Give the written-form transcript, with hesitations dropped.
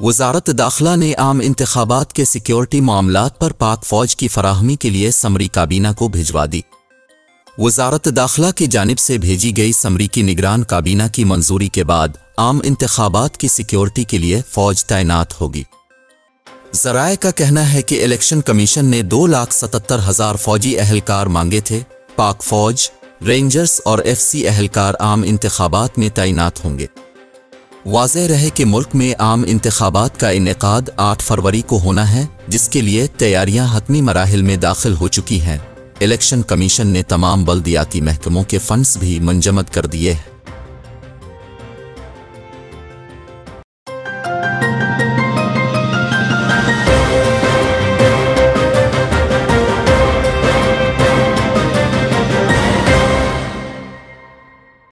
वज़ारत दाखिला ने आम इंतखाबात के सिक्योरिटी मामलात पर पाक फ़ौज की फराहमी के लिए समरी काबीना को भिजवा दी। वज़ारत दाखिला की जानिब से भेजी गई समरी की निगरान काबीना की मंजूरी के बाद आम इंतखाबात की सिक्योरिटी के लिए फ़ौज तैनात होगी। ज़राए का कहना है कि इलेक्शन कमीशन ने 2,77,000 फ़ौजी अहलकार मांगे थे। पाक फ़ौज, रेंजर्स और FC अहलकार आम इंतखाबात में तैनात होंगे। वाज़ेह रहे कि मुल्क में आम इंतखाबात का इनेकाद 8 फरवरी को होना है, जिसके लिए तैयारियां हतमी मराहिल में दाखिल हो चुकी हैं। इलेक्शन कमीशन ने तमाम बल्दियाती महकमों के फंड्स भी मुंजमद कर दिए हैं।